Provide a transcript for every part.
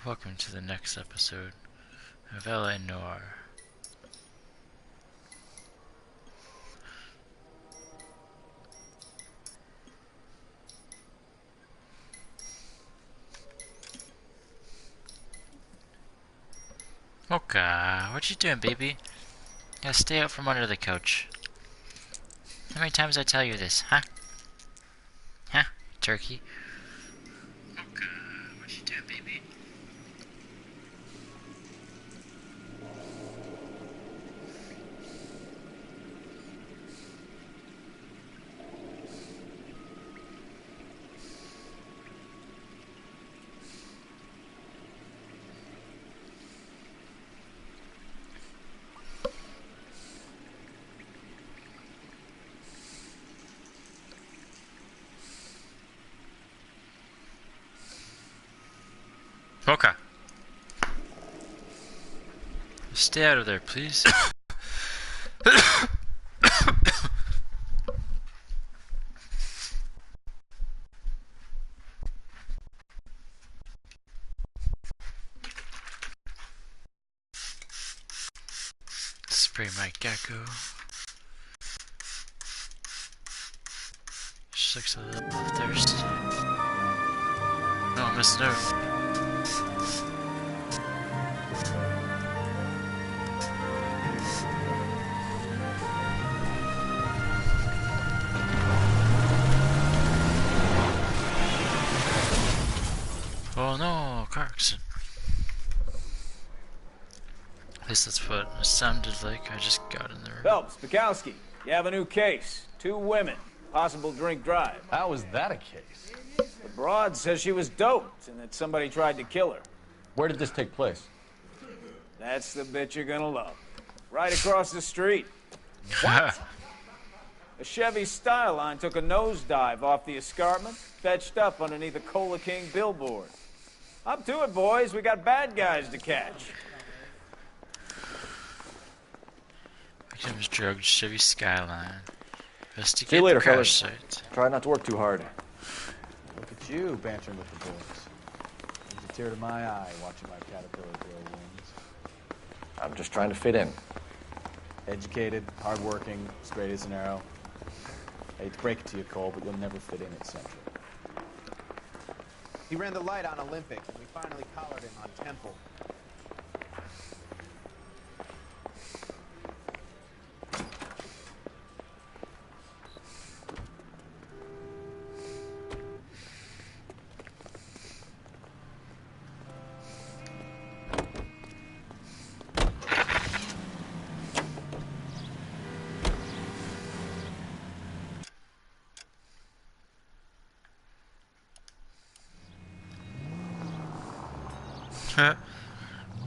Welcome to the next episode of LA Noir. Mocha, what you doing, baby? Gotta stay out from under the couch. How many times I tell you this, huh? Huh, turkey? Mocha, what you doing, baby? Mocha! Stay out of there, please. Spray my gecko. She looks a little thirsty. No, Miss No. Oh no, car accident. At least that's what it sounded like. I just got in there. Phelps, Bukowski, you have a new case. 2 women, possible drink drive. How is that a case? The broad says she was doped and that somebody tried to kill her. Where did this take place? That's the bit you're gonna love. Right across the street. What? A Chevy Styline took a nosedive off the escarpment, fetched up underneath a Cola King billboard. Up to it, boys. We got bad guys to catch. Victims drugged Chevy Skyline. Investigate See you later, the crash fellas. site. Try not to work too hard. Look at you, bantering with the boys. Brings a tear to my eye watching my caterpillar grow wings. I'm just trying to fit in. Educated, hardworking, straight as an arrow. I hate to break it to you, Cole, but you'll never fit in at Central. He ran the light on Olympic, and we finally collared him on Temple.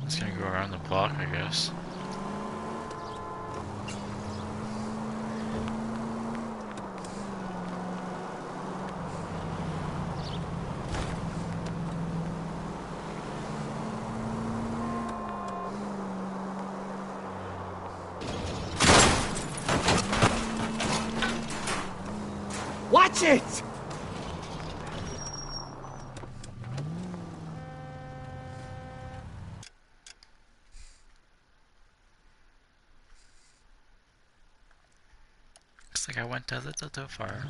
It's gonna go around the block, I guess. Watch it! Looks like I went a little too far.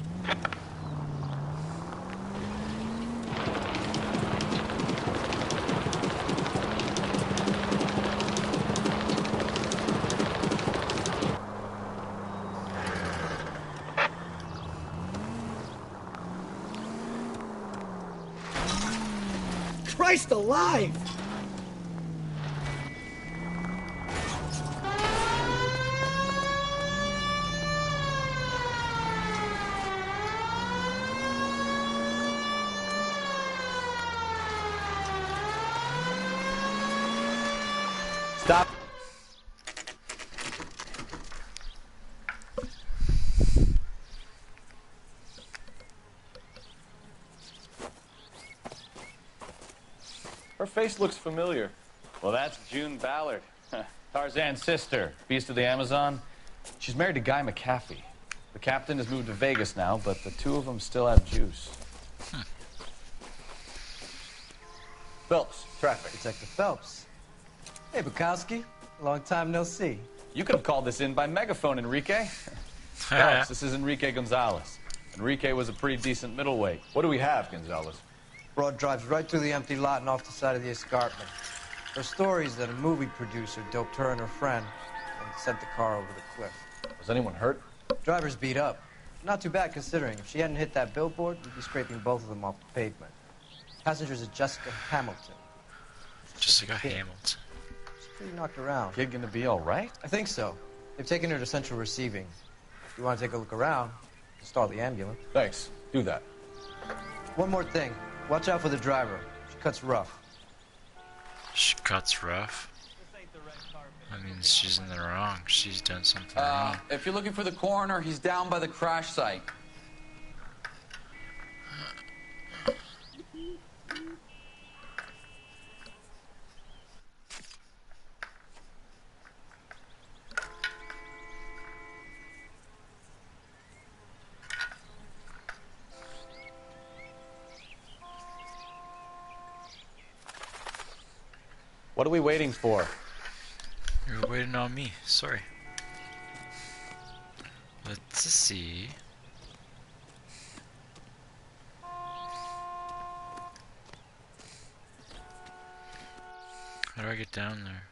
Christ alive! Stop. Her face looks familiar. Well, that's June Ballard, Tarzan's sister, Beast of the Amazon. She's married to Guy McAfee. The captain has moved to Vegas now, but the two of them still have juice. Phelps, traffic. Detective Phelps. Hey, Bukowski. Long time no see. You could have called this in by megaphone, Enrique. Phelps, this is Enrique Gonzalez. Enrique was a pretty decent middleweight. What do we have, Gonzalez? Broad drives right through the empty lot and off the side of the escarpment. Her story is that a movie producer doped her and her friend and sent the car over the cliff. Was anyone hurt? Driver's beat up. Not too bad considering. If she hadn't hit that billboard, we'd be scraping both of them off the pavement. Passengers are Jessica Hamilton. Jessica Hamilton. She's pretty knocked around. Kid gonna be all right? I think so. They've taken her to central receiving. If you want to take a look around, stall the ambulance. Thanks. Do that. One more thing. Watch out for the driver. She cuts rough. She cuts rough. That means she's in the wrong. She's done something wrong. If you're looking for the coroner, he's down by the crash site. What are we waiting for? You were waiting on me. Sorry. Let's see. How do I get down there?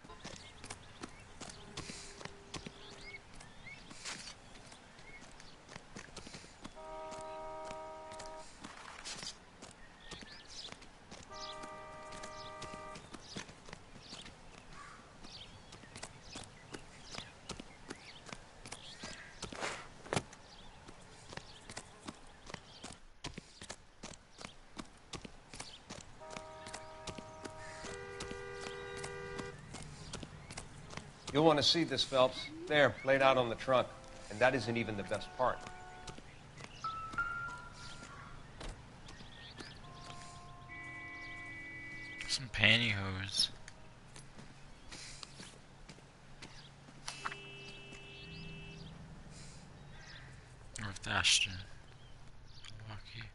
You'll want to see this, Phelps. There, laid out on the trunk. And that isn't even the best part. Some pantyhose. North Ashton. Milwaukee.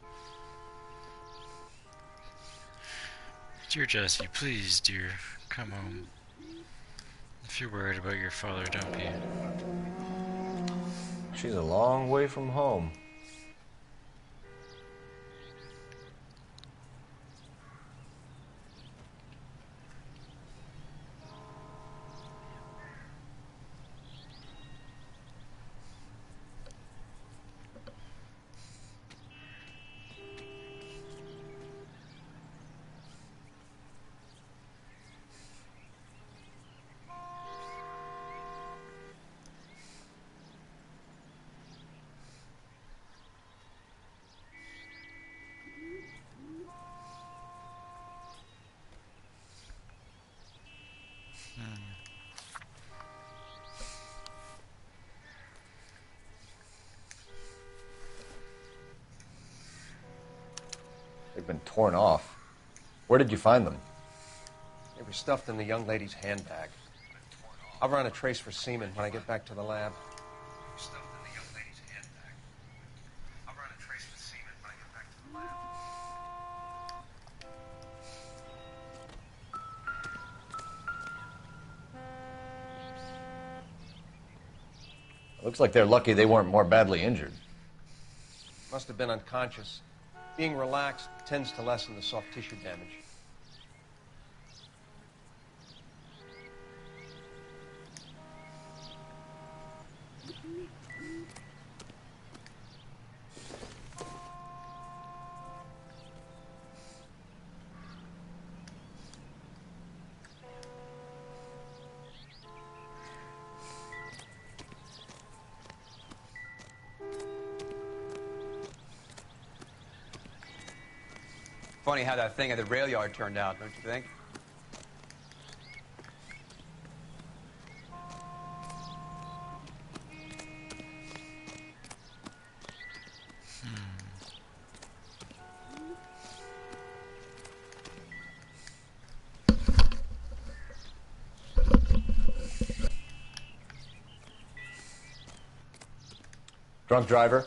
Dear Jesse, please, dear, come home. If you're worried about your father, don't be. She's a long way from home. They've been torn off. Where did you find them? They were stuffed in the young lady's handbag. I'll run a trace for semen when I get back to the lab. Stuffed in the young lady's handbag. I'll run a trace for semen when I get back to the lab. Looks like they're lucky they weren't more badly injured. Must have been unconscious. Being relaxed tends to lessen the soft tissue damage. Funny how that thing at the rail yard turned out, don't you think? Drunk driver?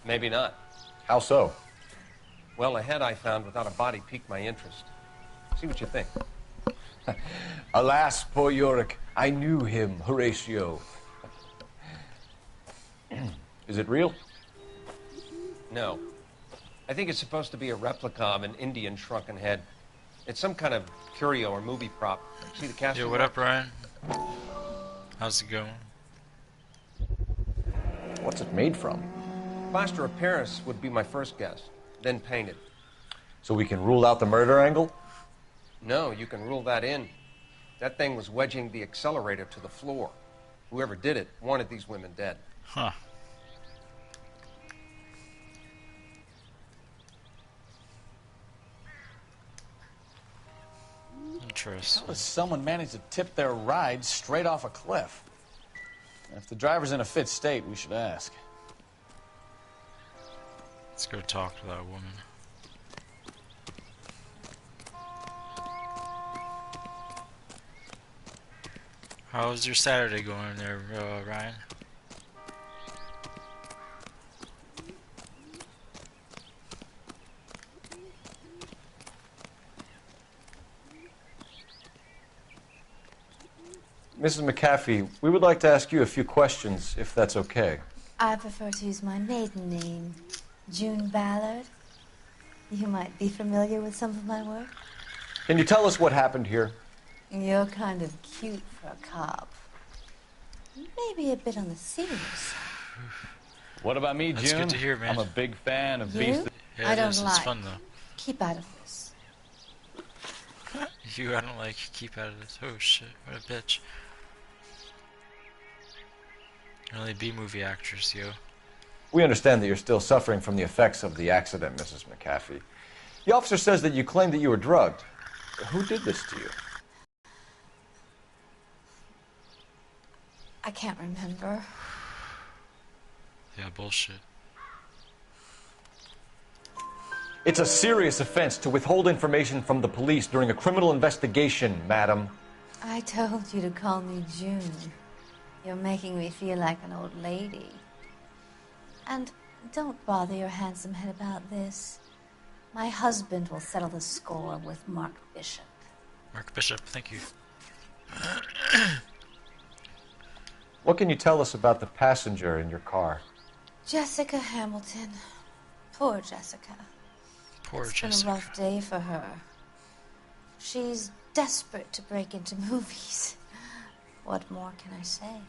Maybe not. How so? Well, a head I found without a body piqued my interest. See what you think. Alas, poor Yorick. I knew him, Horatio. Is it real? No. I think it's supposed to be a replica of an Indian shrunken head. It's some kind of curio or movie prop. See the cast? Yo, what up, Ryan? How's it going? What's it made from? Plaster of Paris would be my first guess. Then painted. So we can rule out the murder angle? No, you can rule that in. That thing was wedging the accelerator to the floor. Whoever did it wanted these women dead. Huh. Interesting. How does someone manage to tip their ride straight off a cliff? If the driver's in a fit state, we should ask. Let's go talk to that woman. How's your Saturday going there, Ryan? Mrs. McAfee, we would like to ask you a few questions, if that's okay. I prefer to use my maiden name, June Ballard. You might be familiar with some of my work. Can you tell us what happened here? You're kind of cute for a cop. Maybe a bit on the serious side. What about me, That's June? good to hear, man. I'm a big fan of You? Beast. Yeah, I it don't is. like. It's fun though. Keep out of this. You, I don't like. Keep out of this. Oh shit! What a bitch. Only B-movie actress, yo. We understand that you're still suffering from the effects of the accident, Mrs. McAfee. The officer says that you claimed that you were drugged. Who did this to you? I can't remember. Yeah, bullshit. It's a serious offense to withhold information from the police during a criminal investigation, madam. I told you to call me June. You're making me feel like an old lady. And don't bother your handsome head about this. My husband will settle the score with Mark Bishop. Mark Bishop, thank you. What can you tell us about the passenger in your car? Jessica Hamilton. Poor Jessica. Poor It's Jessica. been a rough day for her. She's desperate to break into movies. What more can I say?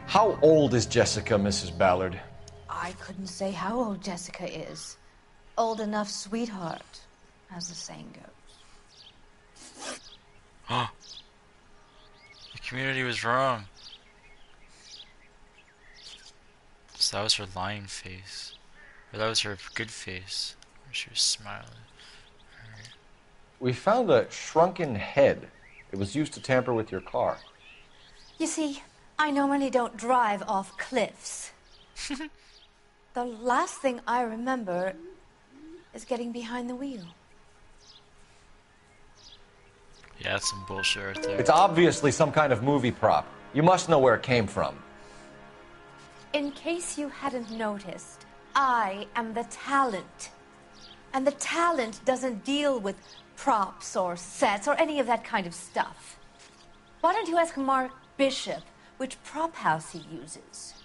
How old is Jessica, Mrs. Ballard? I couldn't say how old Jessica is. Old enough, sweetheart, as the saying goes. Oh. The community was wrong. So that was her lying face. Or that was her good face. Where she was smiling. Alright. We found a shrunken head. It was used to tamper with your car. You see, I normally don't drive off cliffs. The last thing I remember is getting behind the wheel. Yeah, that's some bullshit right there. It's obviously some kind of movie prop. You must know where it came from. In case you hadn't noticed, I am the talent. And the talent doesn't deal with props or sets or any of that kind of stuff. Why don't you ask Mark Bishop which prop house he uses?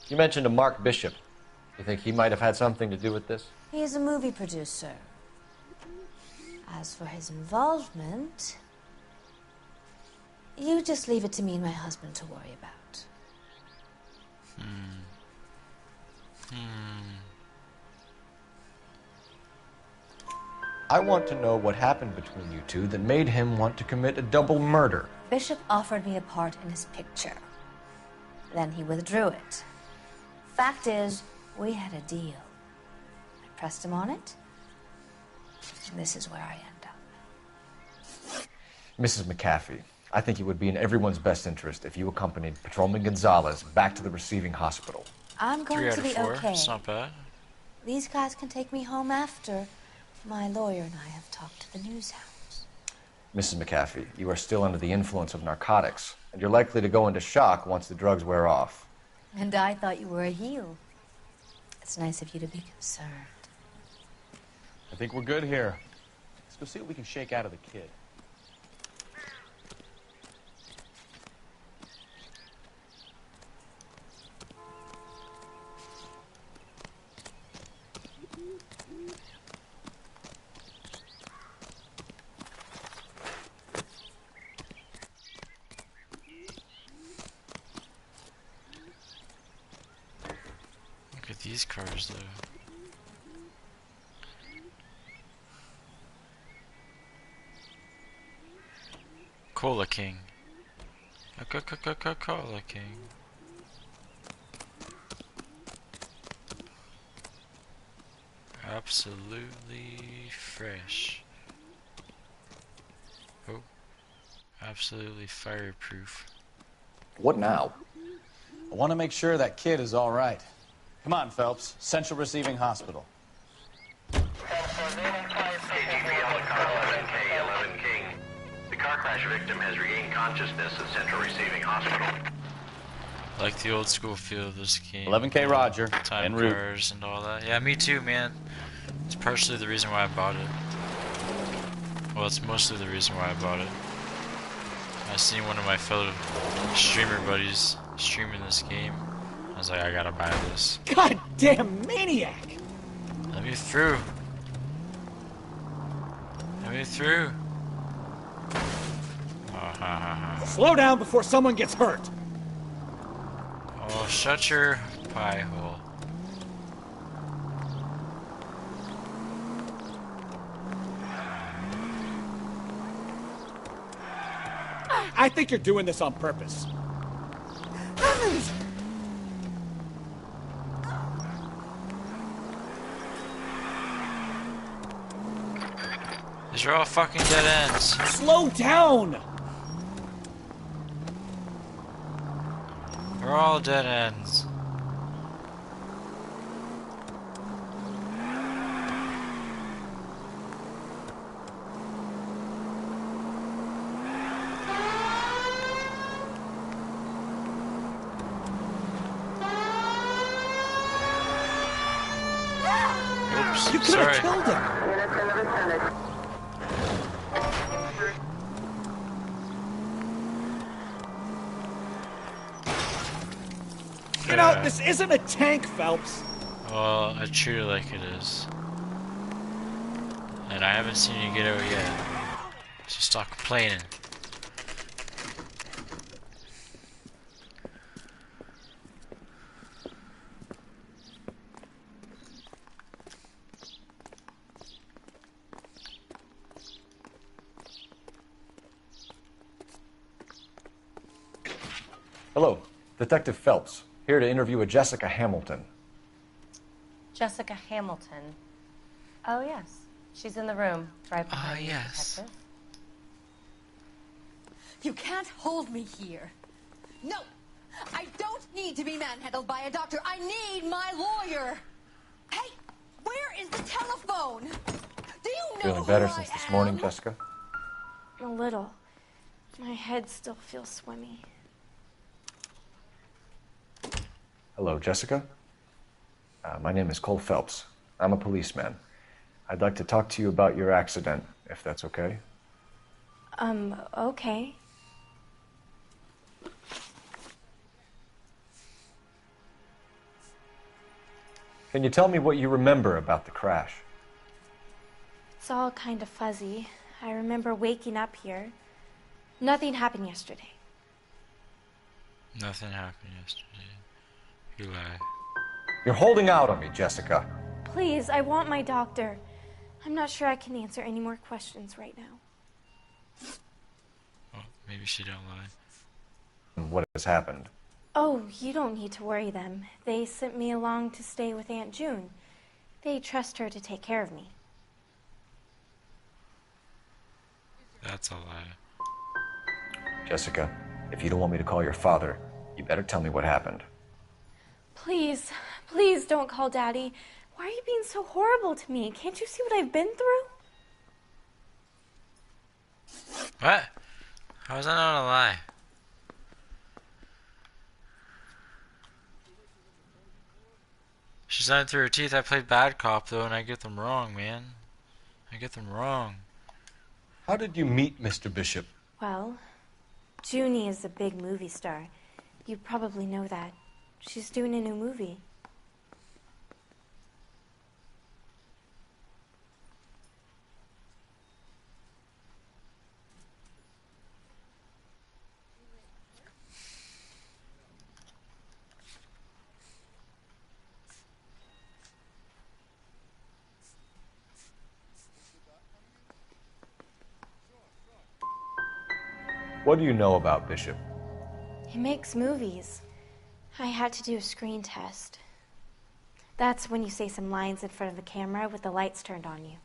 You mentioned a Mark Bishop. You think he might have had something to do with this? He is a movie producer. As for his involvement, you just leave it to me and my husband to worry about. I want to know what happened between you two that made him want to commit a double murder. Bishop offered me a part in his picture. Then he withdrew it. Fact is, we had a deal. I pressed him on it, and this is where I end up. Mrs. McAfee, I think it would be in everyone's best interest if you accompanied Patrolman Gonzalez back to the receiving hospital. I'm 3 going out to of be 4. okay. It's not bad. These guys can take me home after. My lawyer and I have talked to the news hounds. Mrs. McAfee, you are still under the influence of narcotics, and you're likely to go into shock once the drugs wear off. And I thought you were a heel. It's nice of you to be concerned. I think we're good here. Let's go see what we can shake out of the kid. Look at these cars, though. Cola King. Cola King. Absolutely fresh. Oh. Absolutely fireproof. What now? I want to make sure that kid is all right. Come on, Phelps. Central Receiving Hospital. The car crash victim has regained consciousness at Central Receiving Hospital. Like the old school feel of this game. 11K Roger. Time En route. cars and all that. Yeah, me too, man. It's partially the reason why I bought it. Well, it's mostly the reason why I bought it. I seen one of my fellow streamer buddies streaming this game. I was like, I gotta buy this. Goddamn maniac! Let me through. Let me through. Oh, ha ha ha. Slow down before someone gets hurt. Oh, shut your pie hole. I think you're doing this on purpose. Heavens! These are all fucking dead ends. Slow down! They're all dead ends. Oops, You could sorry. have killed him! You know, this isn't a tank, Phelps. Well, I treat it like it is. And I haven't seen you get out yet. So stop complaining. Hello, Detective Phelps, here to interview a Jessica Hamilton. Jessica Hamilton. Oh, yes. She's in the room, right behind you, yes. Detective. You can't hold me here. No! I don't need to be manhandled by a doctor. I need my lawyer. Hey, where is the telephone? Do you know Feeling who better I since this am? morning, Jessica? A little. My head still feels swimmy. Hello, Jessica. My name is Cole Phelps. I'm a policeman. I'd like to talk to you about your accident, if that's okay. Okay. Can you tell me what you remember about the crash? It's all kind of fuzzy. I remember waking up here. Nothing happened yesterday. Nothing happened yesterday. You lie. You're holding out on me, Jessica. Please, I want my doctor. I'm not sure I can answer any more questions right now. Well, maybe she don't lie. What has happened? Oh, you don't need to worry them. They sent me along to stay with Aunt June. They trust her to take care of me. That's a lie. Jessica, if you don't want me to call your father, you better tell me what happened. Please, please don't call Daddy. Why are you being so horrible to me? Can't you see what I've been through? What? How was that not a lie? She's lying through her teeth. I played bad cop though, and I get them wrong, man. I get them wrong. How did you meet Mr. Bishop? Well, Junie is a big movie star. You probably know that. She's doing a new movie. What do you know about Bishop? He makes movies. I had to do a screen test. That's when you say some lines in front of the camera with the lights turned on you.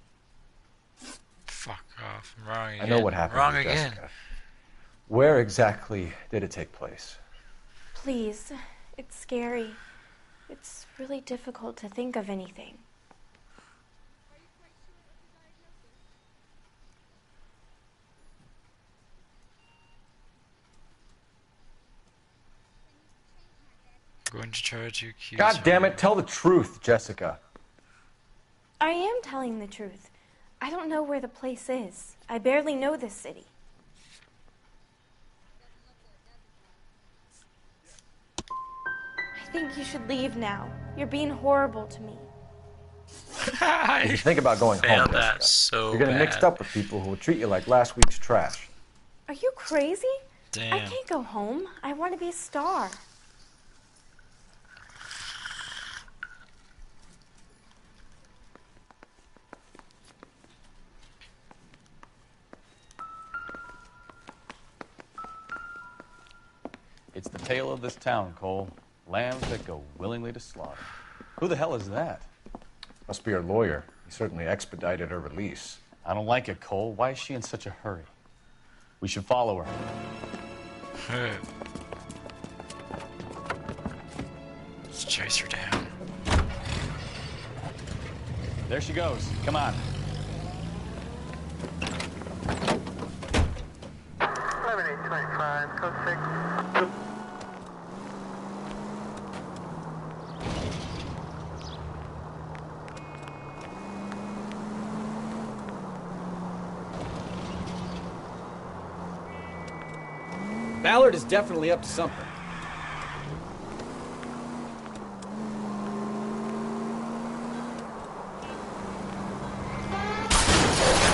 Fuck off. I'm wrong again. I know what happened Wrong to again. Jessica. Where exactly did it take place? Please, it's scary. It's really difficult to think of anything. Going to try to accuse God damn her. it, tell the truth, Jessica. I am telling the truth. I don't know where the place is. I barely know this city. I think you should leave now. You're being horrible to me. If you think about going home, Failed Jessica, that so you're getting bad. mixed up with people who will treat you like last week's trash. Are you crazy? I Damn. can't go home. I want to be a star. It's the tale of this town, Cole. Lambs that go willingly to slaughter. Who the hell is that? Must be her lawyer. He certainly expedited her release. I don't like it, Cole. Why is she in such a hurry? We should follow her. Let's chase her down. There she goes. Come on. 11825, code 6. Ballard is definitely up to something.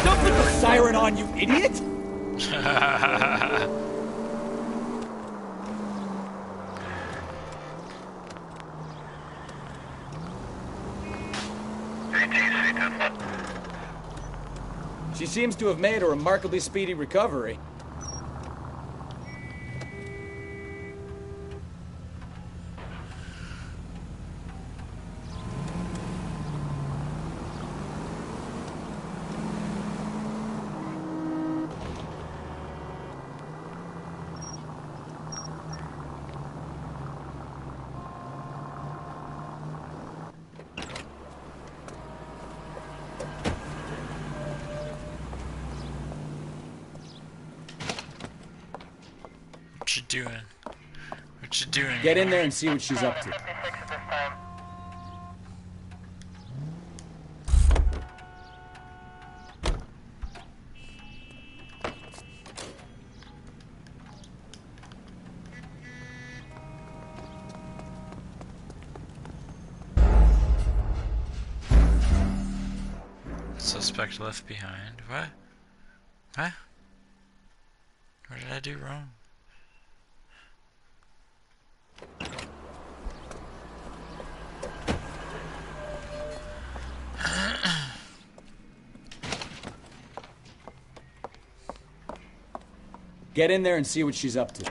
Don't put the siren on, you idiot! She seems to have made a remarkably speedy recovery. What you doing? What you doing? Get in there and see what she's up to. Suspect left behind. What? What? What did I do wrong? Get in there and see what she's up to.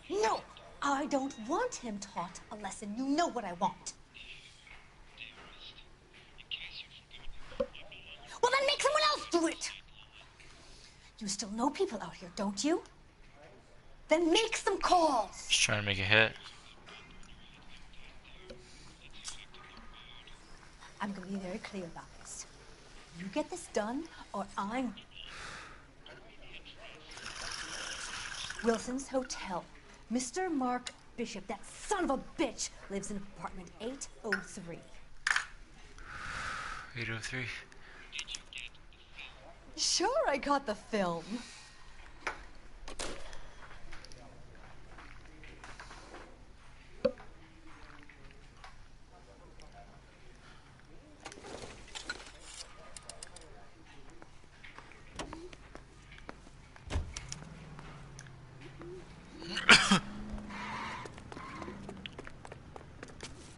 No, I don't want him taught a lesson. You know what I want. Well, then make someone else do it. You still know people out here, don't you? Then make some calls. Just trying to make a hit. I'm going to be very clear about this. You get this done, or I'm... Wilson's Hotel. Mr. Mark Bishop, that son of a bitch, lives in apartment 803. 803. Sure, I got the film.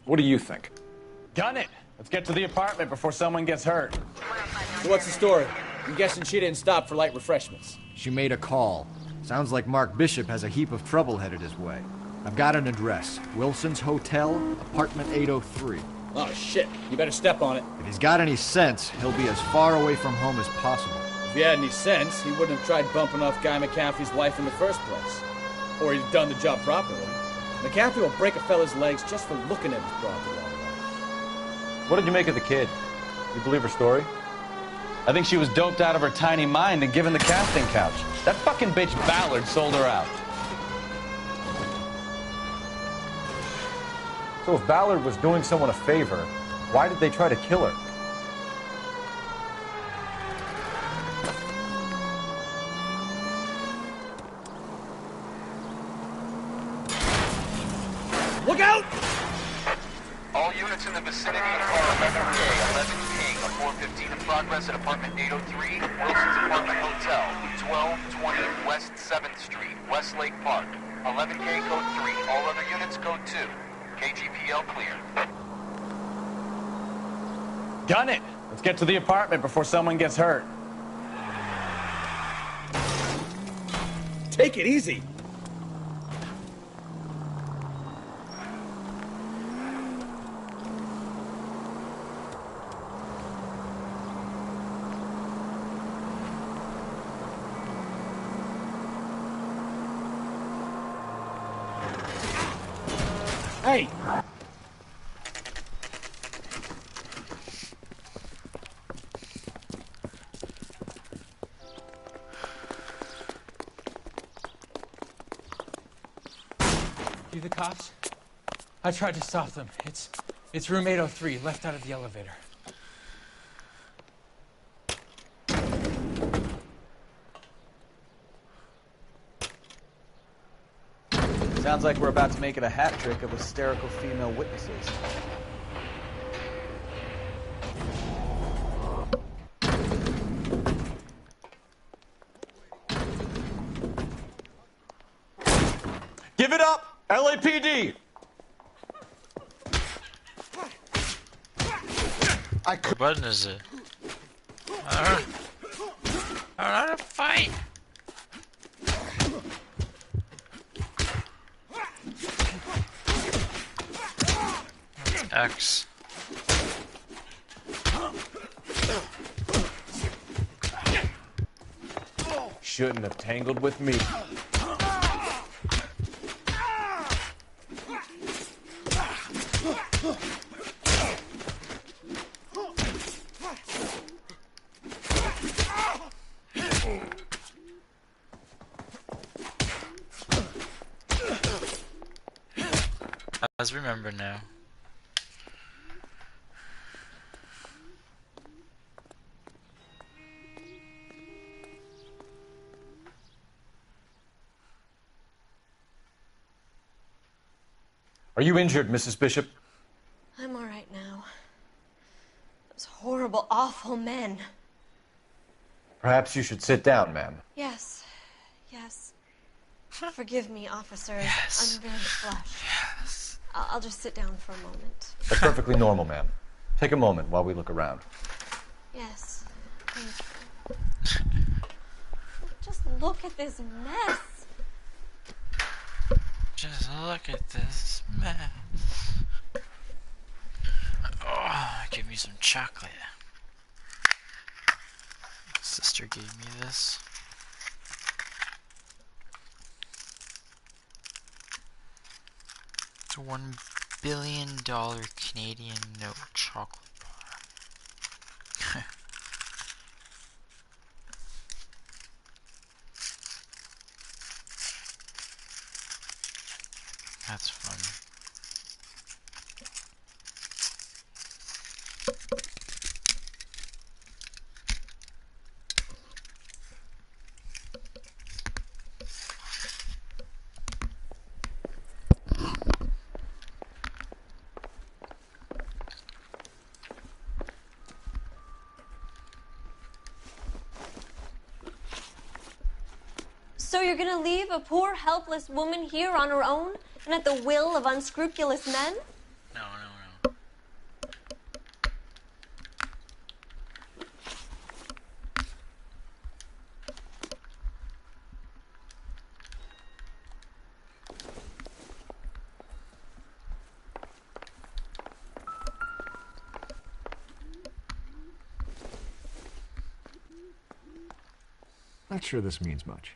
What do you think? Gun it! Let's get to the apartment before someone gets hurt. So what's the story? I'm guessing she didn't stop for light refreshments. She made a call. Sounds like Mark Bishop has a heap of trouble headed his way. I've got an address. Wilson's Hotel, apartment 803. Oh, shit. You better step on it. If he's got any sense, he'll be as far away from home as possible. If he had any sense, he wouldn't have tried bumping off Guy McCaffrey's wife in the first place. Or he'd done the job properly. McCaffrey will break a fella's legs just for looking at his broad the wrong way. What did you make of the kid? You believe her story? I think she was doped out of her tiny mind and given the casting couch. That fucking bitch Ballard sold her out. So if Ballard was doing someone a favor, why did they try to kill her? Look out! All units in the vicinity are 11K, 11 King, a 415 in progress at apartment 803, Wilson's Apartment Hotel, 1220 West 7th Street, Westlake Park. 11K code 3, all other units code 2. KGPL clear. Gun it! Let's get to the apartment before someone gets hurt. Take it easy. Hey! You the cops? I tried to stop them. It's room 803, left out of the elevator. Sounds like we're about to make it a hat trick of hysterical female witnesses. Give it up! LAPD! What button is it? I don't know how to fight. X. Shouldn't have tangled with me. Let's remember now. Are you injured, Mrs. Bishop? I'm all right now. Those horrible, awful men. Perhaps you should sit down, ma'am. Yes. Yes. Forgive me, officers. Yes. I'm very flushed. Yes. I'll just sit down for a moment. That's perfectly normal, ma'am. Take a moment while we look around. Yes. Thank you. Just look at this mess. Just look at this mess. Oh, give me some chocolate. Sister gave me this. It's a $1 billion Canadian note chocolate bar. That's fun. So you're gonna leave a poor, helpless woman here on her own and at the will of unscrupulous men? No. Not sure this means much.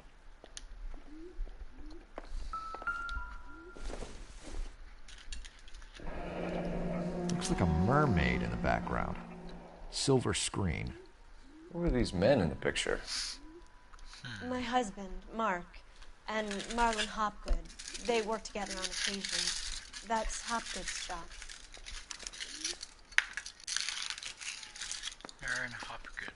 Looks like a mermaid in the background. Silver screen. Who are these men in the picture? My husband, Mark, and Marlon Hopgood. They work together on occasion. That's Hopgood's shop. Aaron Hopgood.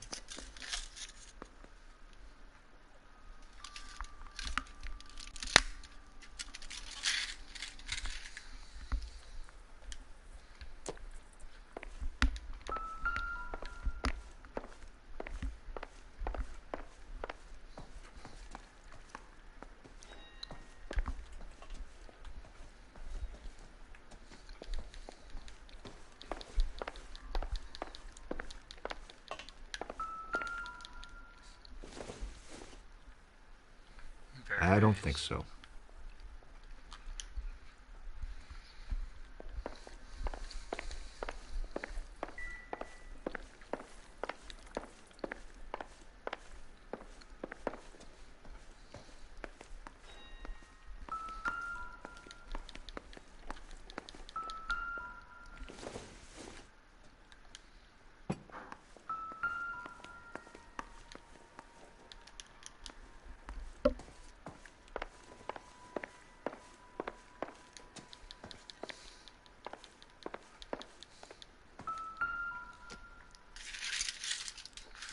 I don't think so.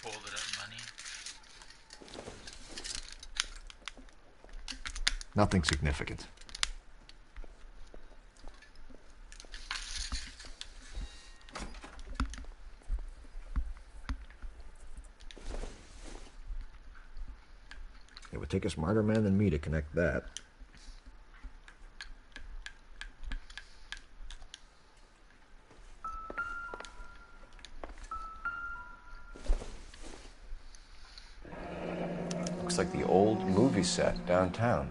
Folded up money. Nothing significant. It would take a smarter man than me to connect that. Looks like the old movie set downtown.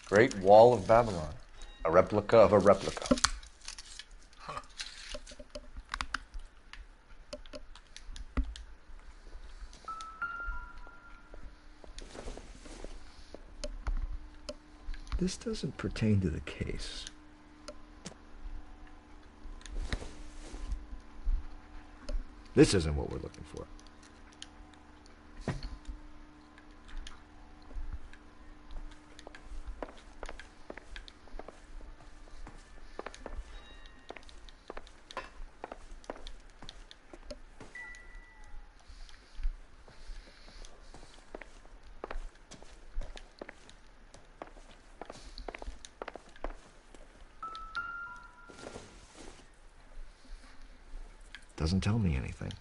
Great Wall of Babylon. A replica of a replica. This doesn't pertain to the case. This isn't what we're looking for. Doesn't tell me anything.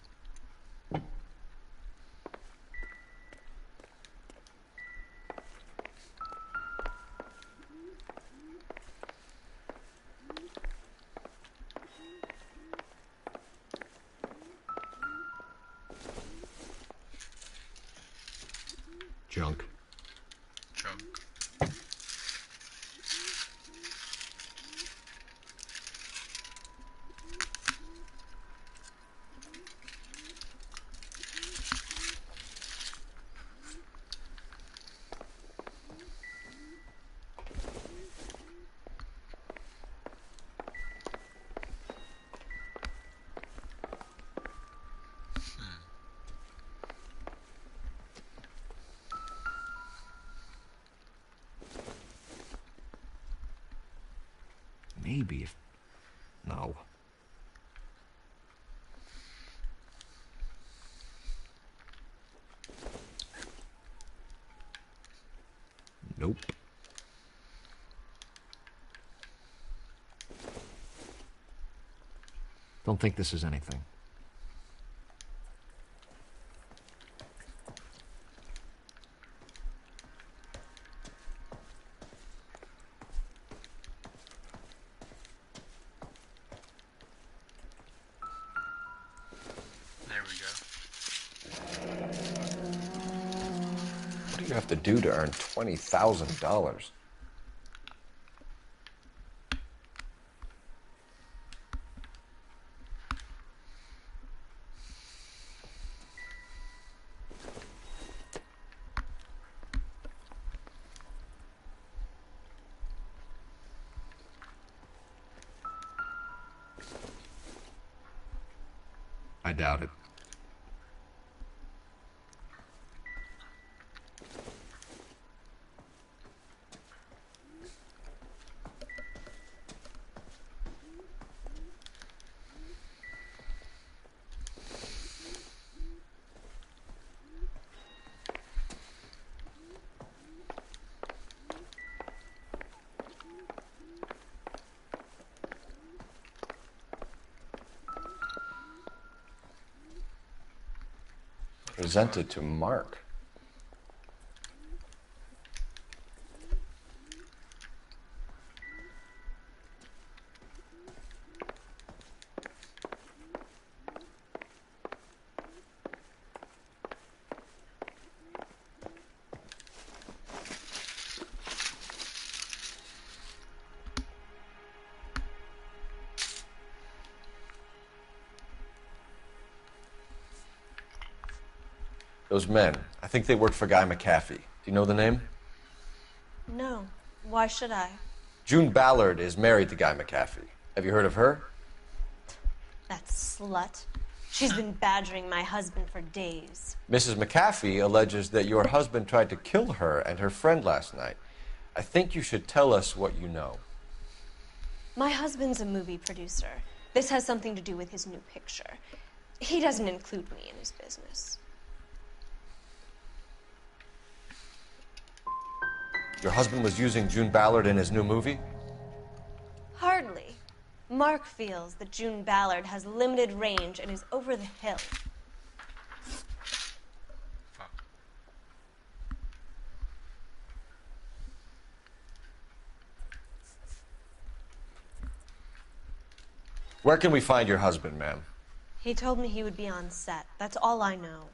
Junk. Junk. Maybe if... No. Nope. Don't think this is anything. There we go. What do you have to do to earn $20,000? I doubt it. Presented to Mark. Those men, I think they work for Guy McAfee. Do you know the name? No. Why should I? June Ballard is married to Guy McAfee. Have you heard of her? That slut. She's been badgering my husband for days. Mrs. McAfee alleges that your husband tried to kill her and her friend last night. I think you should tell us what you know. My husband's a movie producer. This has something to do with his new picture. He doesn't include me in his business. Your husband was using June Ballard in his new movie? Hardly. Mark feels that June Ballard has limited range and is over the hill. Where can we find your husband, ma'am? He told me he would be on set. That's all I know.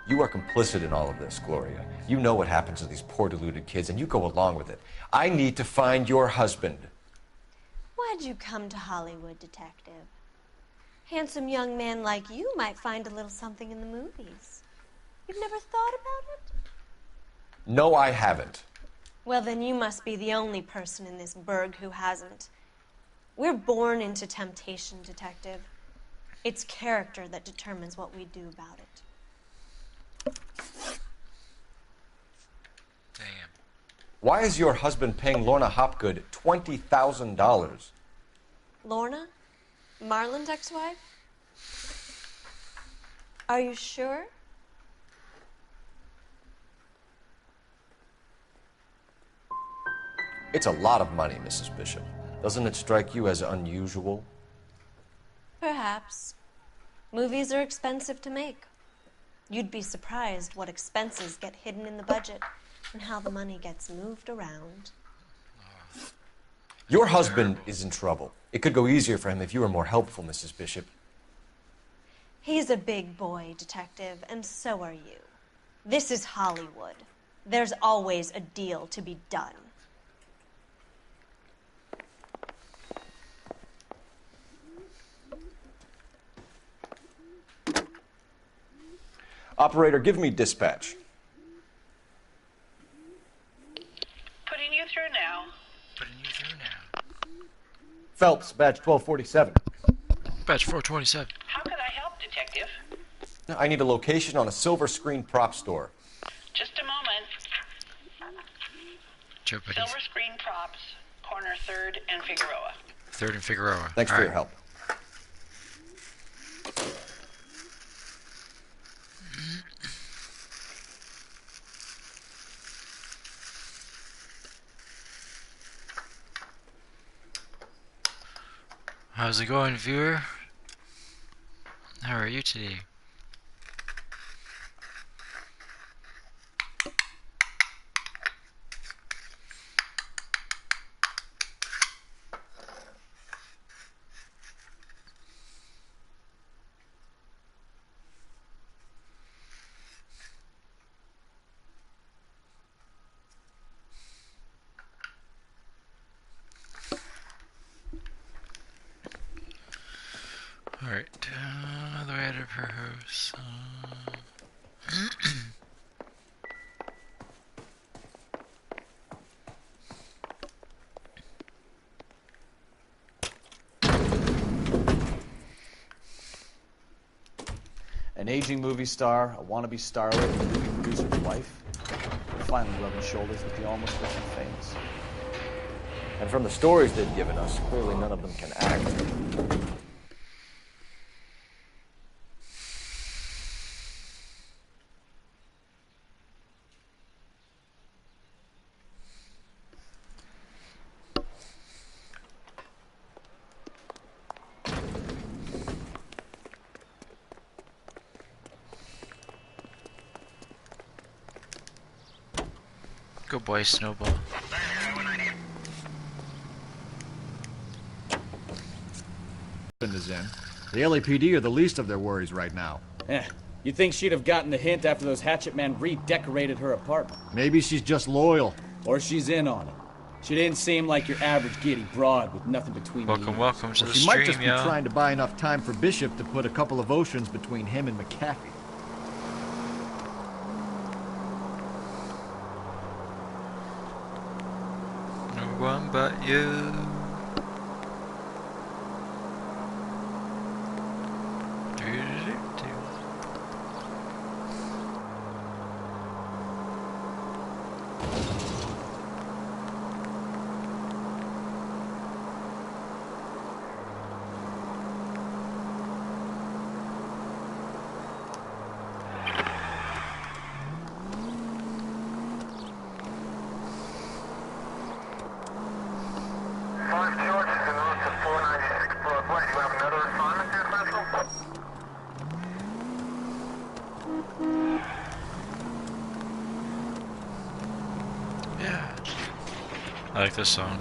You are complicit in all of this, Gloria. You know what happens to these poor deluded kids, and you go along with it. I need to find your husband. Why'd you come to Hollywood, detective? Handsome young man like you might find a little something in the movies. You've never thought about it? No, I haven't. Well, then you must be the only person in this burg who hasn't. We're born into temptation, detective. It's character that determines what we do about it. Damn. Why is your husband paying Lorna Hopgood $20,000? Lorna? Marlon's ex-wife? Are you sure? It's a lot of money, Mrs. Bishop. Doesn't it strike you as unusual? Perhaps. Movies are expensive to make. You'd be surprised what expenses get hidden in the budget and how the money gets moved around. Your husband is in trouble. It could go easier for him if you were more helpful, Mrs. Bishop. He's a big boy, detective, and so are you. This is Hollywood. There's always a deal to be done. Operator, give me dispatch. Putting you through now. Putting you through now. Phelps, badge 1247. Badge 427. How can I help, Detective? I need a location on a silver screen prop store. Just a moment. Jeopardy. Silver screen props, corner 3rd and Figueroa. 3rd and Figueroa. Thanks All for right. your help. How's it going, viewer? How are you today? Alright, the way out of her house. An aging movie star, a wannabe starlet, a movie producer's wife. Finally rubbing shoulders with the almost rich and famous. And from the stories they've given us, clearly none of them can act. Good boy, Snowball. Is in. The LAPD are the least of their worries right now. You'd think she'd have gotten the hint after those hatchet men redecorated her apartment. Maybe she's just loyal. Or she's in on it. She didn't seem like your average giddy broad with nothing between the ears. Welcome to the She stream, might just be yo. trying to buy enough time for Bishop to put a couple of oceans between him and McAfee. No one but you. Yeah. I like this song.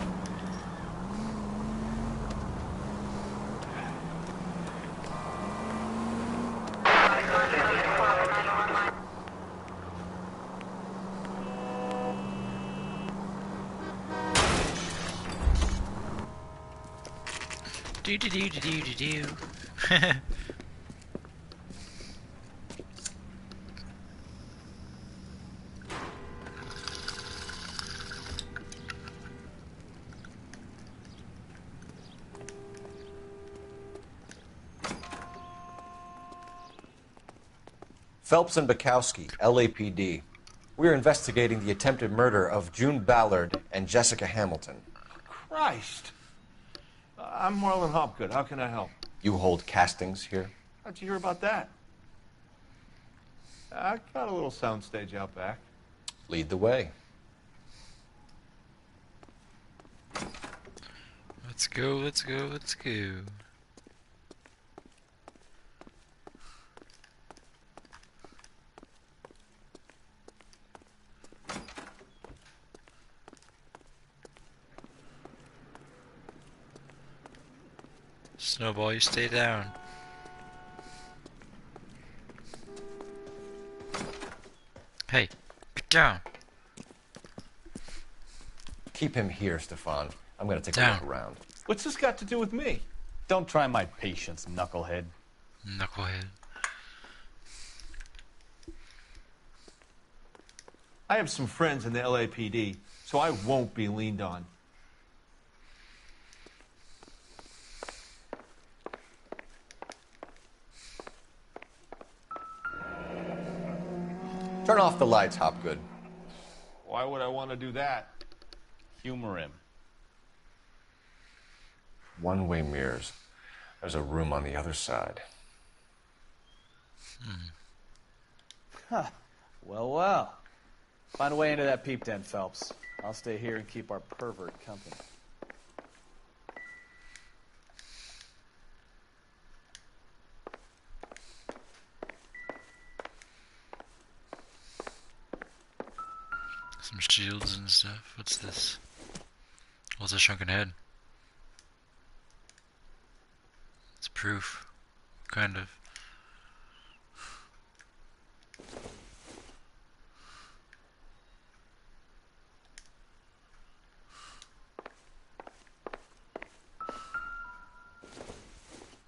Do do do do do do do. Phelps and Bukowski, LAPD. We're investigating the attempted murder of June Ballard and Jessica Hamilton. Christ. I'm Marlon Hopgood. How can I help? You hold castings here? How'd you hear about that? I got a little soundstage out back. Lead the way. Let's go, let's go, let's go. Snowball, you stay down. Hey, get down. Keep him here, Stefan. I'm gonna take a Down. look around. What's this got to do with me? Don't try my patience, knucklehead. Knucklehead. I have some friends in the LAPD, so I won't be leaned on. Turn off the lights, Hopgood. Why would I want to do that? Humor him. One-way mirrors. There's a room on the other side. Huh. Well, well. Find a way into that peep den, Phelps. I'll stay here and keep our pervert company. Some shields and stuff. What's this? What's a shrunken head? It's proof. Kind of.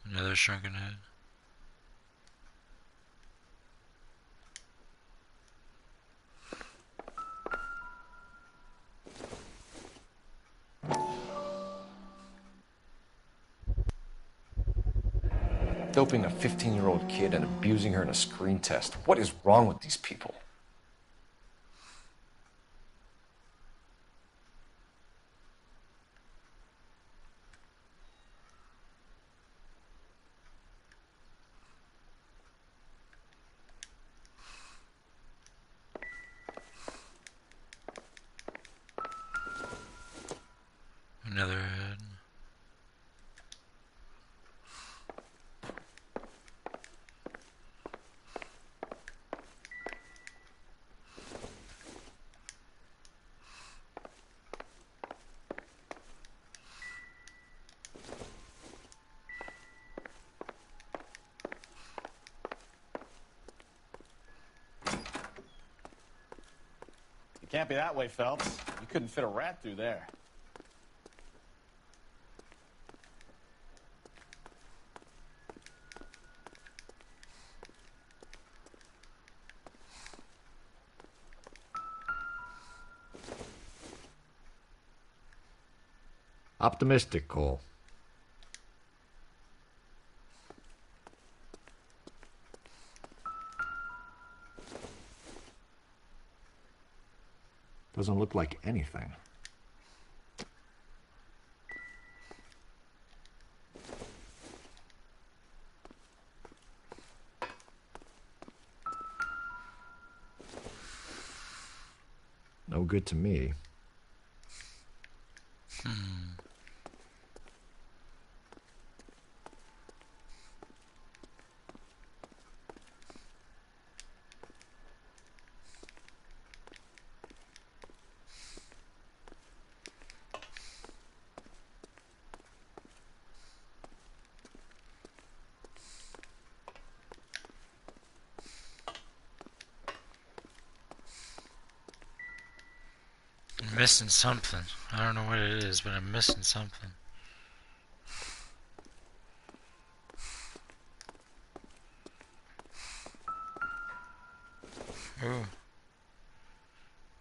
Another shrunken head. Doping a 15-year-old kid and abusing her in a screen test. What is wrong with these people? Another head. You can't be that way, Phelps. You couldn't fit a rat through there. Optimistic, Cole. Doesn't look like anything. No good to me. I'm missing something. I don't know what it is, but I'm missing something. Ooh.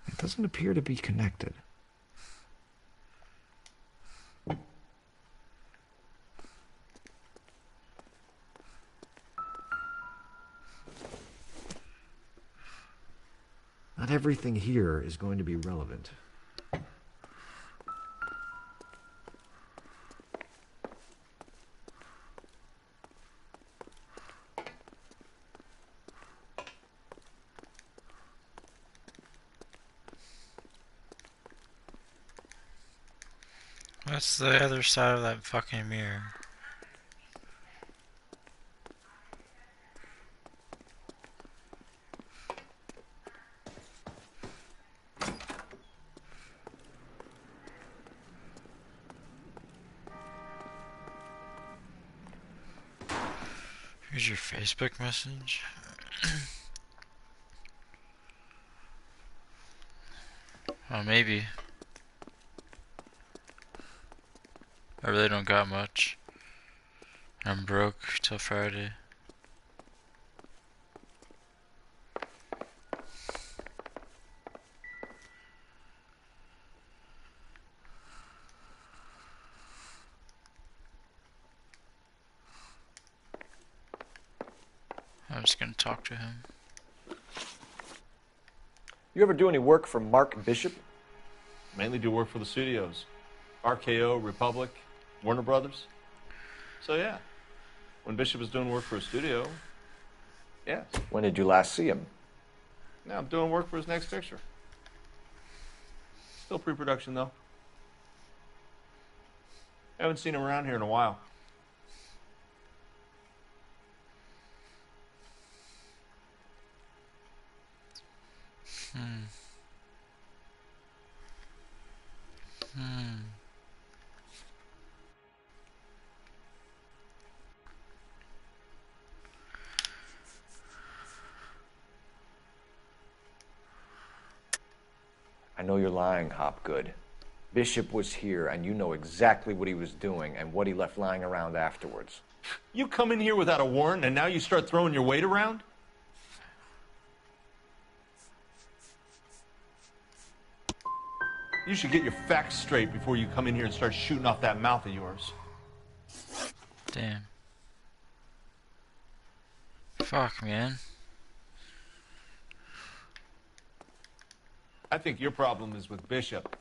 It doesn't appear to be connected. Not everything here is going to be relevant. What's the other side of that fucking mirror? Here's your Facebook message. Oh, maybe. I really don't got much. I'm broke till Friday. I'm just gonna talk to him. You ever do any work for Mark Bishop? Mainly do work for the studios. RKO, Republic, Warner Brothers. So yeah, when Bishop was doing work for a studio, yeah. When did you last see him? Now I'm doing work for his next picture. Still pre-production though. Haven't seen him around here in a while. I know you're lying, Hopgood. Bishop was here, and you know exactly what he was doing and what he left lying around afterwards. You come in here without a warrant, and now you start throwing your weight around? You should get your facts straight before you come in here and start shooting off that mouth of yours. Damn. Fuck, man. I think your problem is with Bishop.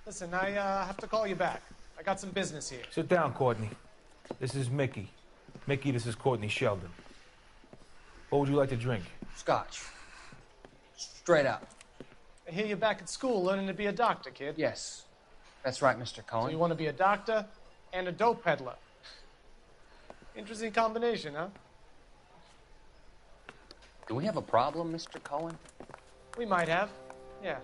Listen, I have to call you back. I got some business here. Sit down, Courtney. This is Mickey. Mickey, this is Courtney Sheldon. What would you like to drink? Scotch. Straight up. I hear you're back at school learning to be a doctor, kid. Yes. That's right, Mr. Cohen. So you want to be a doctor and a dope peddler. Interesting combination, huh? Do we have a problem, Mr. Cohen? We might have, yeah.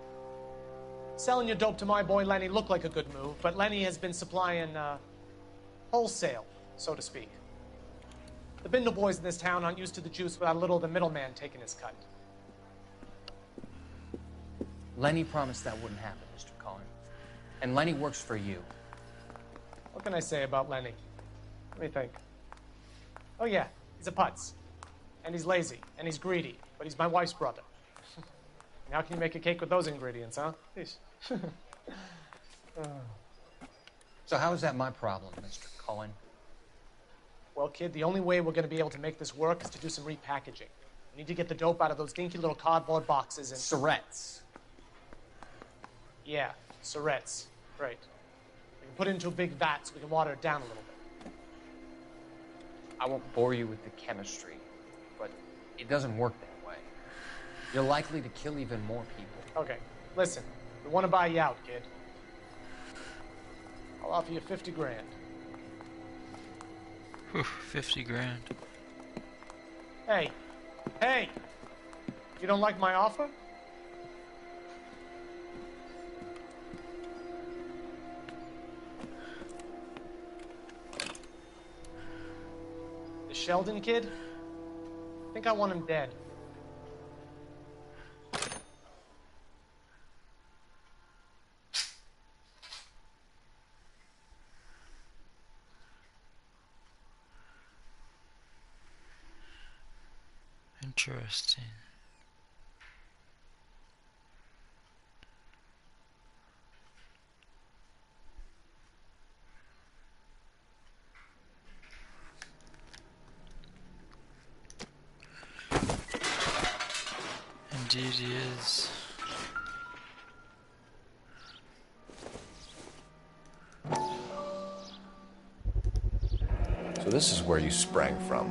Selling your dope to my boy Lenny looked like a good move, but Lenny has been supplying, wholesale, so to speak. The Bindle boys in this town aren't used to the juice without a little of the middleman taking his cut. Lenny promised that wouldn't happen, Mr. Cohen. And Lenny works for you. What can I say about Lenny? Let me think. Oh yeah, he's a putz. And he's lazy, and he's greedy, but he's my wife's brother. How can you make a cake with those ingredients, huh? Please. So how is that my problem, Mr. Cohen? Well, kid, the only way we're going to be able to make this work is to do some repackaging. We need to get the dope out of those dinky little cardboard boxes and... Surrettes. Yeah, surrettes. Right. We can put it into a big vat so we can water it down a little bit. I won't bore you with the chemistry, but it doesn't work that way. You're likely to kill even more people. Okay, listen. We want to buy you out, kid. I'll offer you 50 grand. Whew, 50 grand. Hey. Hey! You don't like my offer? The Sheldon kid? I think I want him dead. Interesting. Indeed he is. So this is where you sprang from.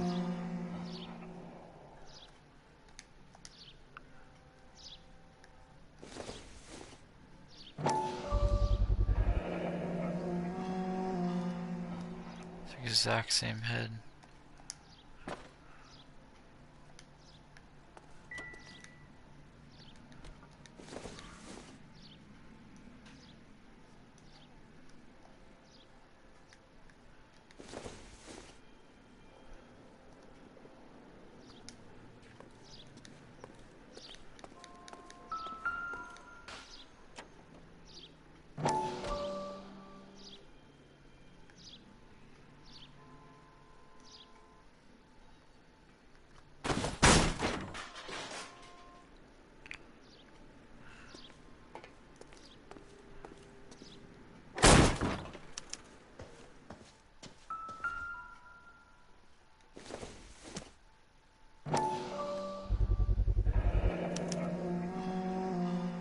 It's the exact same head.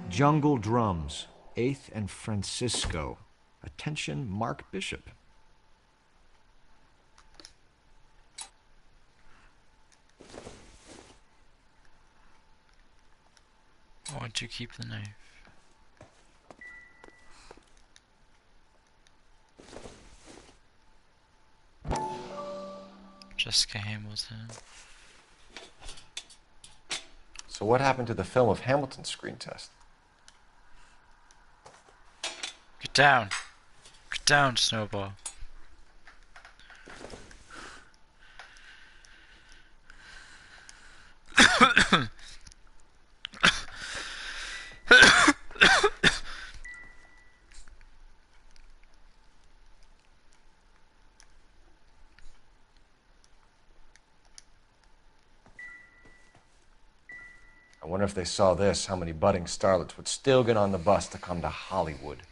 Jungle Drums, 8th and Francisco. Attention, Mark Bishop. I want to keep the knife. Jessica Hamilton. So what happened to the film of Hamilton's screen test? Get down. Get down, Snowball. I wonder if they saw this, how many budding starlets would still get on the bus to come to Hollywood.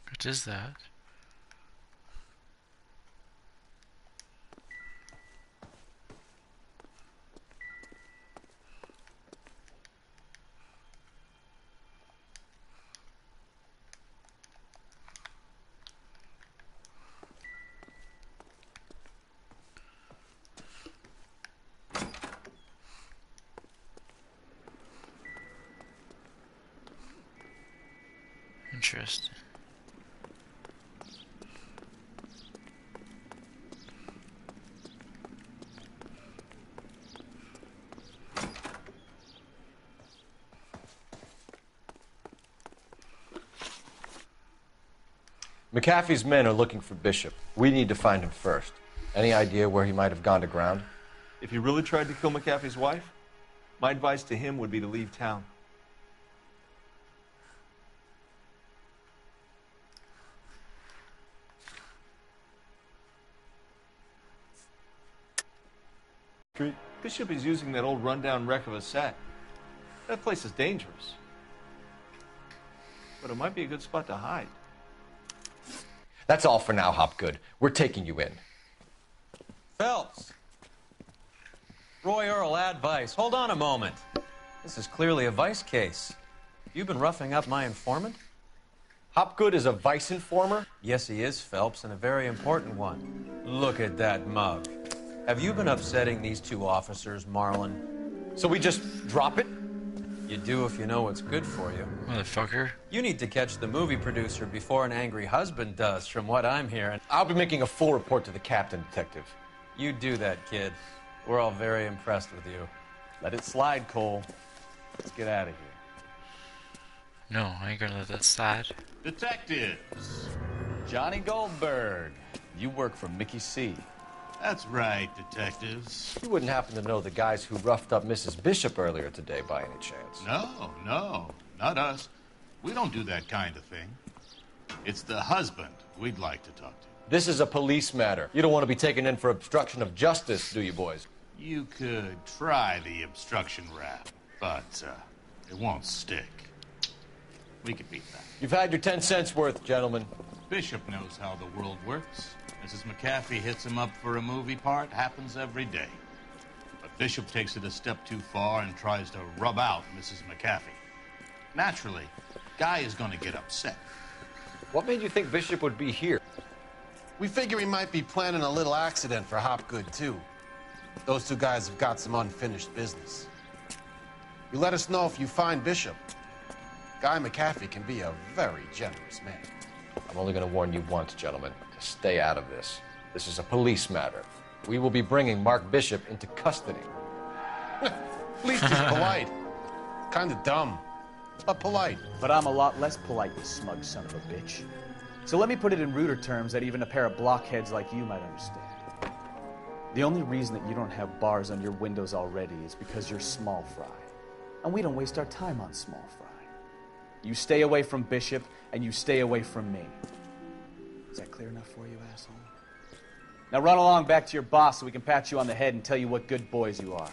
What is that? Interesting. McAfee's men are looking for Bishop. We need to find him first. Any idea where he might have gone to ground? If he really tried to kill McAfee's wife, my advice to him would be to leave town. Bishop is using that old rundown wreck of a set. That place is dangerous. But it might be a good spot to hide. That's all for now, Hopgood. We're taking you in. Phelps. Roy Earl, advice. Hold on a moment. This is clearly a vice case. You've been roughing up my informant? Hopgood is a vice informer? Yes, he is, Phelps, and a very important one. Look at that mug. Have you been upsetting these two officers, Marlin? So we just drop it? You do if you know what's good for you. Motherfucker. You need to catch the movie producer before an angry husband does, from what I'm hearing. I'll be making a full report to the captain, Detective. You do that, kid. We're all very impressed with you. Let it slide, Cole. Let's get out of here. No, I ain't gonna let that slide. Detectives. Johnny Goldberg. You work for Mickey C. That's right, detectives. You wouldn't happen to know the guys who roughed up Mrs. Bishop earlier today by any chance? No, not us. We don't do that kind of thing. It's the husband we'd like to talk to. This is a police matter. You don't want to be taken in for obstruction of justice, do you, boys? You could try the obstruction rap, but it won't stick. We could beat that. You've had your 10 cents worth, gentlemen. Bishop knows how the world works. Mrs. McAfee hits him up for a movie part. Happens every day. But Bishop takes it a step too far and tries to rub out Mrs. McAfee. Naturally, Guy is going to get upset. What made you think Bishop would be here? We figure he might be planning a little accident for Hopgood, too. Those two guys have got some unfinished business. You let us know if you find Bishop. Guy McAfee can be a very generous man. I'm only going to warn you once, gentlemen, to stay out of this. This is a police matter. We will be bringing Mark Bishop into custody. At least he's polite. Kind of dumb, but polite. But I'm a lot less polite, you smug son of a bitch. So let me put it in ruder terms that even a pair of blockheads like you might understand. The only reason that you don't have bars on your windows already is because you're small fry. And we don't waste our time on small fry. You stay away from Bishop, and you stay away from me. Is that clear enough for you, asshole? Now run along back to your boss so we can pat you on the head and tell you what good boys you are.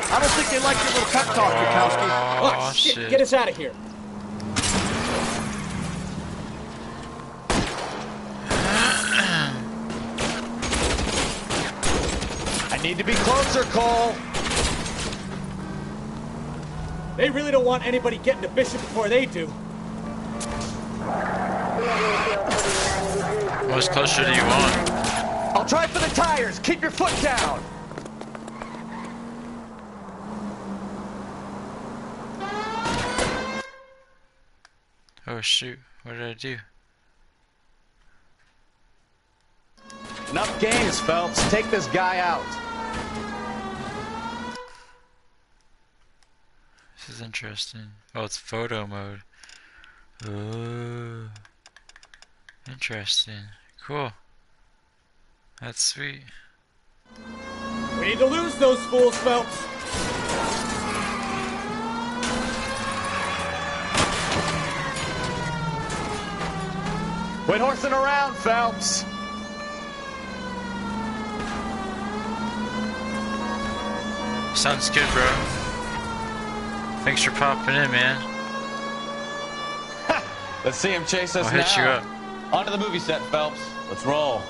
I don't think they like your little pep talk, Bukowski. Oh, shit. Get us out of here. I need to be closer, Cole. They really don't want anybody getting to Bishop before they do. How much closer do you want? I'll try for the tires. Keep your foot down. Oh shoot, what did I do? Enough games, Phelps. Take this guy out. This is interesting. Oh, it's photo mode. Oh, interesting. Cool. That's sweet. We need to lose those fools, Phelps. Quit horsing around, Phelps. Sounds good, bro. Thanks for popping in, man. Let's see him chase us I'll now. hit you up. Onto the movie set, Phelps. Let's roll.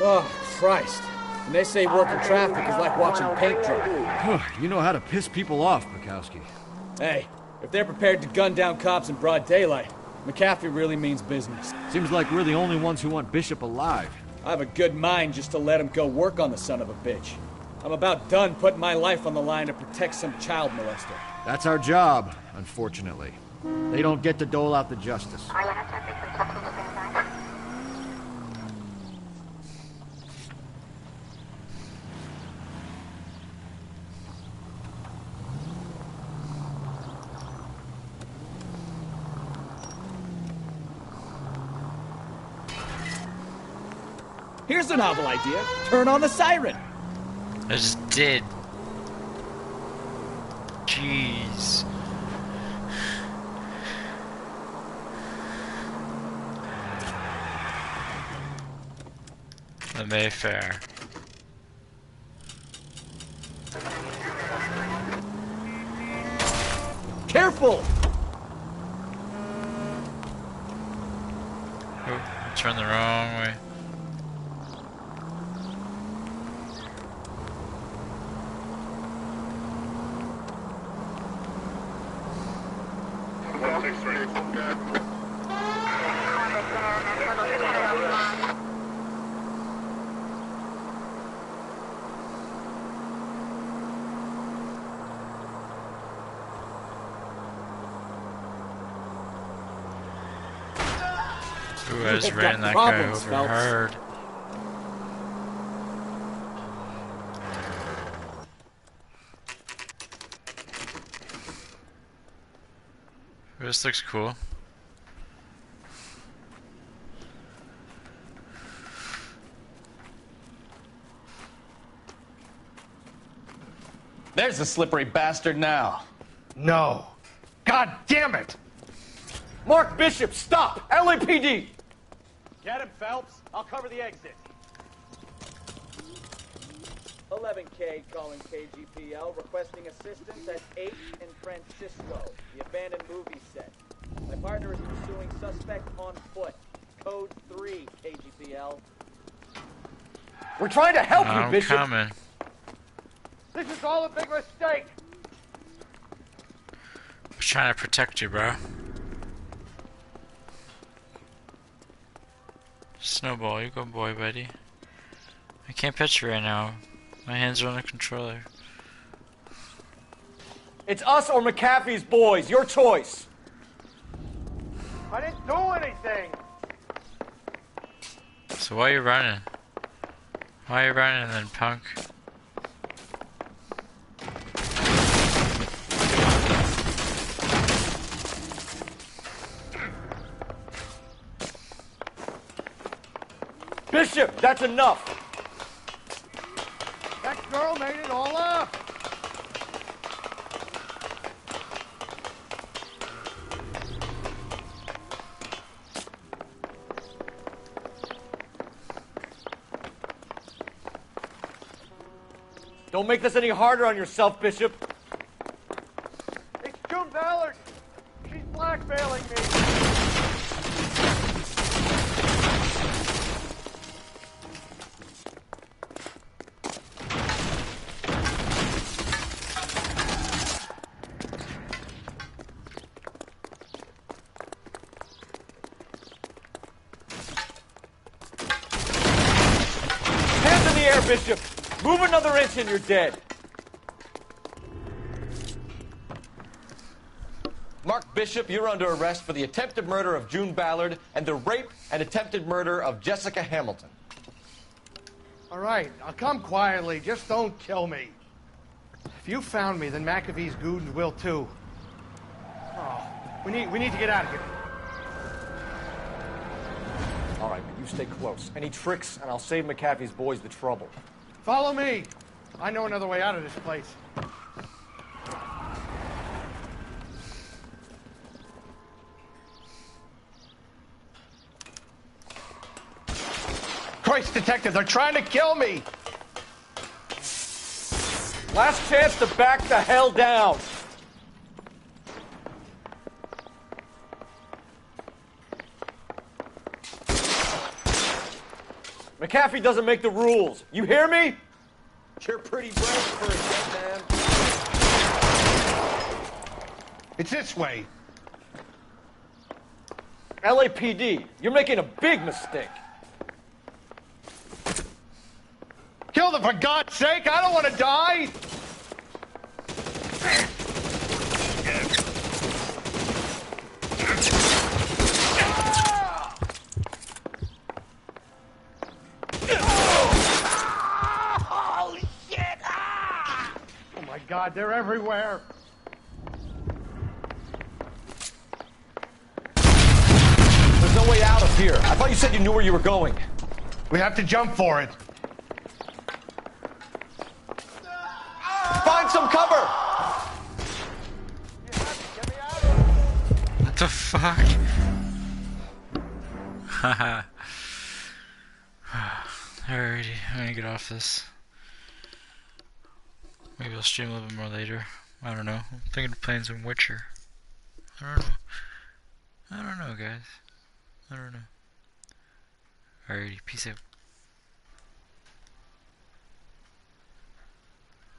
Oh, Christ. And they say working traffic is like watching paint dry. You know how to piss people off, Bukowski. Hey, if they're prepared to gun down cops in broad daylight, McAfee really means business. Seems like we're the only ones who want Bishop alive. I have a good mind just to let him go work on the son of a bitch. I'm about done putting my life on the line to protect some child molester. That's our job, unfortunately. They don't get to dole out the justice. Here's a novel idea. Turn on the siren. I just did. Jeez. The Mayfair. Careful! Oh, I turned the wrong way. Ooh, I just ran that guy over hard. This looks cool. There's the slippery bastard now. No. God damn it! Mark Bishop, stop! LAPD! Get him, Phelps. I'll cover the exit. 11K calling KGPL, requesting assistance at 8 in Francisco, the abandoned movie set. My partner is pursuing suspect on foot. Code 3, KGPL. We're trying to help you, Bishop. I'm coming. This is all a big mistake. I'm trying to protect you, bro. Snowball, you go boy, buddy. I can't pitch you right now. My hands are on the controller. It's us or McAfee's boys. Your choice. I didn't do anything. So why are you running? Why are you running then, punk? Bishop, that's enough. That girl made it all up. Don't make this any harder on yourself, Bishop. It's June Ballard. She's blackmailing me. Hands in the air, Bishop. Move another inch and you're dead. Mark Bishop, you're under arrest for the attempted murder of June Ballard and the rape and attempted murder of Jessica Hamilton. All right, I'll come quietly. Just don't kill me. If you found me, then McAfee's goons will too. Oh, we need to get out of here. All right, but you stay close. Any tricks, and I'll save McAfee's boys the trouble. Follow me. I know another way out of this place. Christ, detective, they're trying to kill me. Last chance to back the hell down. McAfee doesn't make the rules. You hear me? You're pretty brave for a dead man. It's this way. LAPD, you're making a big mistake. Kill them for God's sake! I don't want to die! Holy shit! Oh my God, they're everywhere. There's no way out of here. I thought you said you knew where you were going. We have to jump for it. Find some cover! What the fuck? Haha. Alrighty, I'm gonna get off this. Maybe I'll stream a little bit more later. I don't know. I'm thinking of playing some Witcher. I don't know, guys. I don't know. Alrighty, peace out.